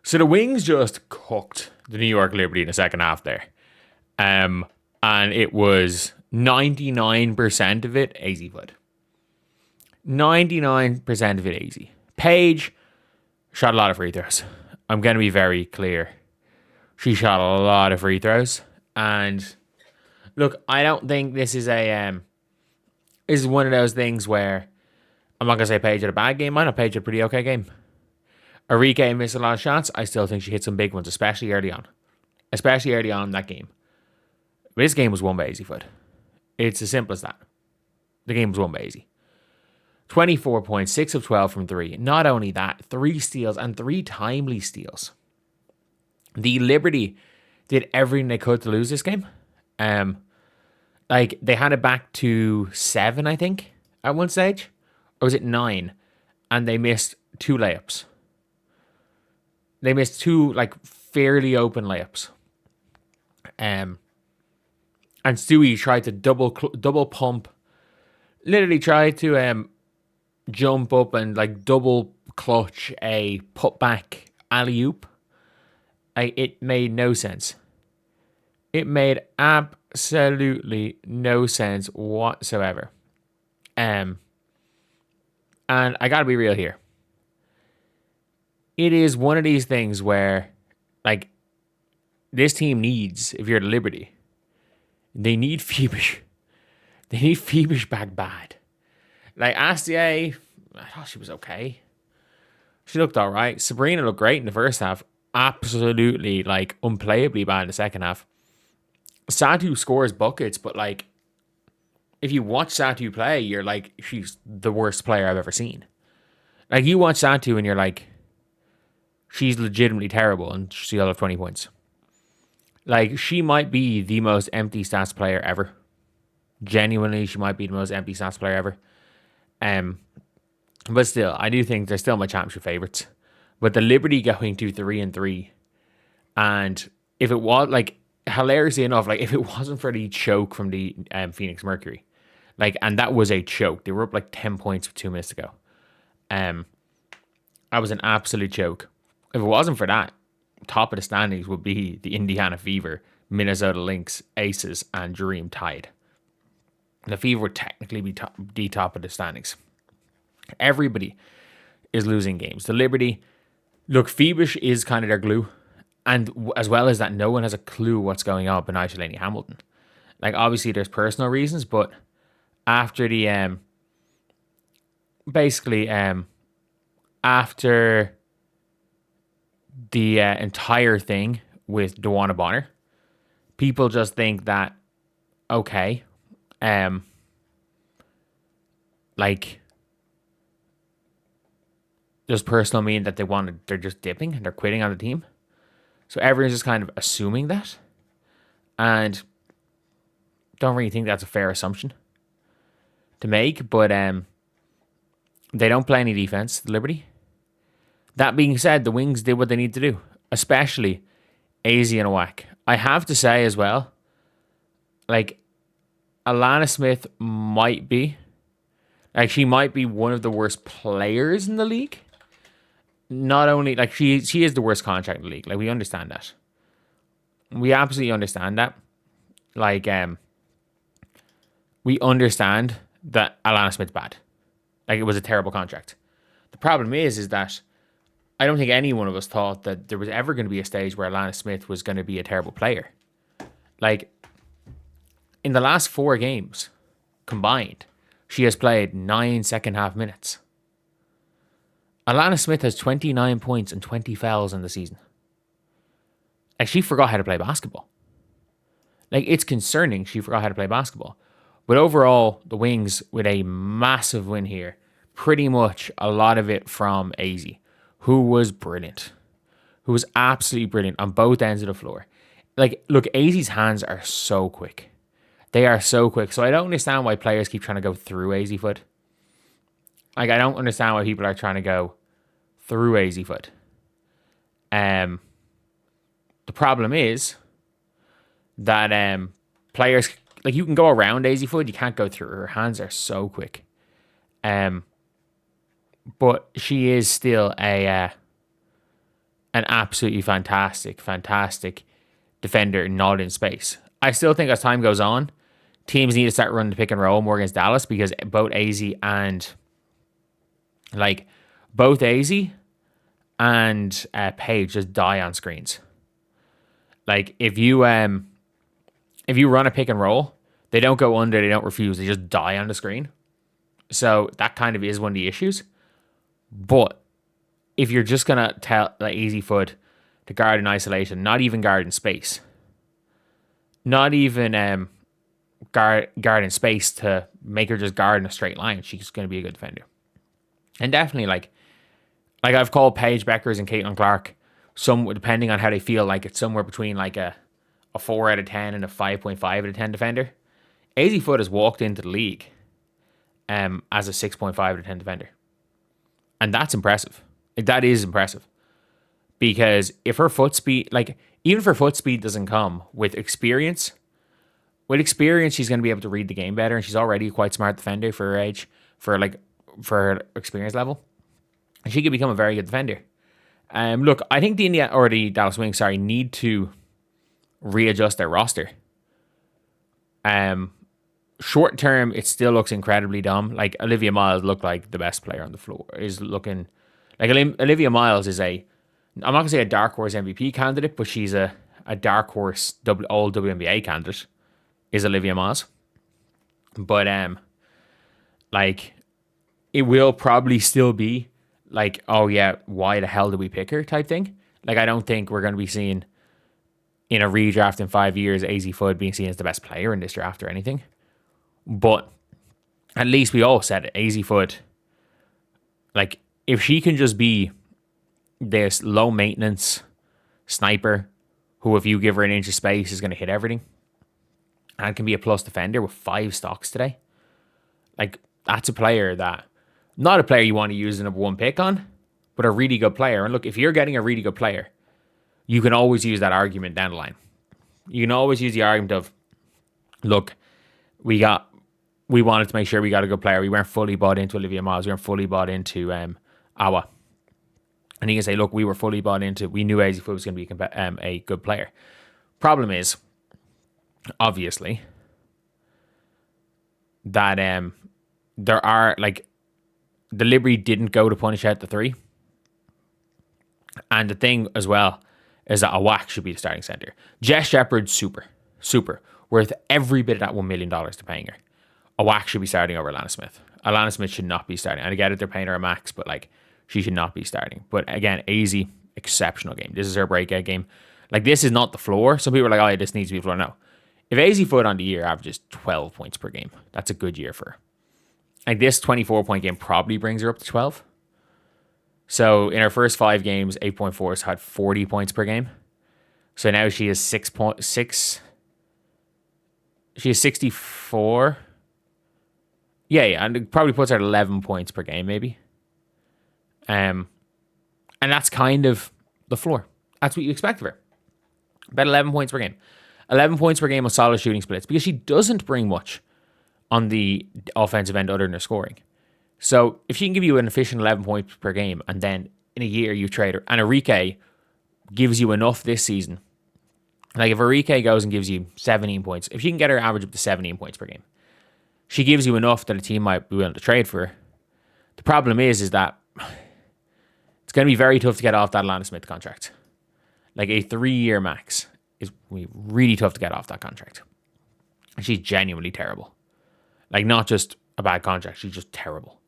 So the Wings just cooked the New York Liberty in the second half there. And it was 99% of it Azzi Fudd. 99% of it easy. Paige shot a lot of free throws. I'm going to be very clear. She shot a lot of free throws. And look, I don't think this is this is one of those things where I'm not going to say Paige had a bad game. I know Paige had a pretty okay game. Enrique missed a lot of shots. I still think she hit some big ones, especially early on. Especially early on in that game. But this game was won by Azzi Fudd. It's as simple as that. The game was won by Azzi. 24 points, 6 of 12 from 3. Not only that, 3 steals and 3 timely steals. The Liberty did everything they could to lose this game. They had it back to 7, I think, at one stage. Or was it 9? And they missed 2 layups. They missed 2, fairly open layups. And Stewie tried to double pump. Literally tried to jump up and double clutch a putback alley-oop. It made no sense. It made absolutely no sense whatsoever. And I gotta be real here. It is one of these things where, this team needs, if you're the Liberty, they need Phoebish. They need Phoebish back bad. Astier, I thought she was okay. She looked all right. Breanna looked great in the first half. Absolutely, unplayably bad in the second half. Satu scores buckets, but, if you watch Satu play, you're she's the worst player I've ever seen. You watch Satu and you're she's legitimately terrible and she'll have 20 points. She might be the most empty stats player ever. Genuinely, she might be the most empty stats player ever. But still, I do think they're still my championship favourites. But the Liberty going to 3-3, and if it was hilariously enough, if it wasn't for the choke from the Phoenix Mercury, and that was a choke. They were up 10 points with 2 minutes to go. That was an absolute choke. If it wasn't for that, top of the standings would be the Indiana Fever, Minnesota Lynx, Aces, and Dream tied. The Fever would technically be the top of the standings. Everybody is losing games. The Liberty, look, Phoebish is kind of their glue. And as well as that, no one has a clue what's going on behind Shalani Hamilton. Obviously, there's personal reasons, but after the, after the entire thing with DeWanna Bonner, people just think that, okay, does personal mean that they're just dipping and they're quitting on the team? So everyone's just kind of assuming that. And don't really think that's a fair assumption to make. But they don't play any defense, the Liberty. That being said, the Wings did what they need to do. Especially Azzi and Whack. I have to say as well, Alana Smith might be, she might be one of the worst players in the league. Not only, she is the worst contract in the league. We understand that. We absolutely understand that. We understand that Alana Smith's bad. It was a terrible contract. The problem is that I don't think any one of us thought that there was ever going to be a stage where Alana Smith was going to be a terrible player. In the last 4 games combined, she has played 9 second half minutes. Alana Smith has 29 points and 20 fouls in the season. She forgot how to play basketball. It's concerning she forgot how to play basketball. But overall, the Wings with a massive win here. Pretty much a lot of it from Azzi, who was brilliant. Who was absolutely brilliant on both ends of the floor. Look, Azzi's hands are so quick. They are so quick. So I don't understand why players keep trying to go through Azzi Fudd. I don't understand why people are trying to go through Azzi Fudd. The problem is that players, you can go around Azzi Fudd, you can't go through her. Her hands are so quick. But she is still an an absolutely fantastic defender, not in space. I still think as time goes on, teams need to start running the pick and roll more against Dallas because both Azzi and Paige just die on screens. Like if you run a pick and roll, they don't go under, they don't refuse, they just die on the screen. So that kind of is one of the issues. But if you're just gonna tell Azzi Fudd to guard in isolation, not even guard in space, not even guard in space to make her just guard in a straight line, she's going to be a good defender. And definitely like I've called Paige Bueckers and Caitlin Clark, some depending on how they feel, like it's somewhere between like a 4 out of 10 and a 5.5 out of 10 defender. Azzi Fudd has walked into the league as a 6.5 out of 10 defender. And that's impressive. Like, that is impressive. Because if her foot speed, even if her foot speed doesn't come with experience, she's going to be able to read the game better. And she's already a quite smart defender for her age, for her experience level. And she could become a very good defender. Look, I think the Dallas Wings, need to readjust their roster. Short term, it still looks incredibly dumb. Like Olivia Miles looked like the best player on the floor. Is looking like Olivia Miles is I'm not gonna say a dark horse MVP candidate, but she's a dark horse all WNBA candidate. Is Olivia Miles, but it will probably still be like, oh yeah, why the hell did we pick her type thing. Like, I don't think we're going to be seeing in a redraft in 5 years Azzi Fudd being seen as the best player in this draft or anything. But at least we all said it. Azzi Fudd, like, if she can just be this low maintenance sniper who, if you give her an inch of space, is going to hit everything, and can be a plus defender with 5 stocks today, like, that's a player that, not a player you want to use the number 1 pick on, but a really good player. And look, if you're getting a really good player, you can always use that argument down the line. You can always use the argument of, look, we wanted to make sure we got a good player. We weren't fully bought into Olivia Miles. We weren't fully bought into Awa. And you can say, look, we were fully bought into, we knew Azzi Fudd was going to be a good player. Problem is, obviously, that there are, the Liberty didn't go to punish out the 3. And the thing as well is that Awak should be the starting center. Jess Shepard, super worth every bit of that $1 million they're paying her. Awak should be starting over Alana Smith. Alana Smith should not be starting. And I get it, they're paying her a max, but she should not be starting. But again, Azzi, exceptional game. This is her breakout game. This is not the floor. Some people are like, oh, this needs to be the floor. No. If Azzi Fudd on the year averages 12 points per game, that's a good year for her. This 24-point game probably brings her up to 12. So in her first 5 games, 8.4 has had 40 points per game. So now she is 6.6. She is 64. Yeah, and it probably puts her at 11 points per game, maybe. And that's kind of the floor. That's what you expect of her. About 11 points per game. 11 points per game with solid shooting splits, because she doesn't bring much on the offensive end other than her scoring. So if she can give you an efficient 11 points per game, and then in a year you trade her, and Enrique gives you enough this season, if Enrique goes and gives you 17 points, if she can get her average up to 17 points per game, she gives you enough that a team might be willing to trade for her. The problem is that it's going to be very tough to get off that Alana Smith contract. A 3-year max is really tough to get off that contract. And she's genuinely terrible. Not just a bad contract, she's just terrible.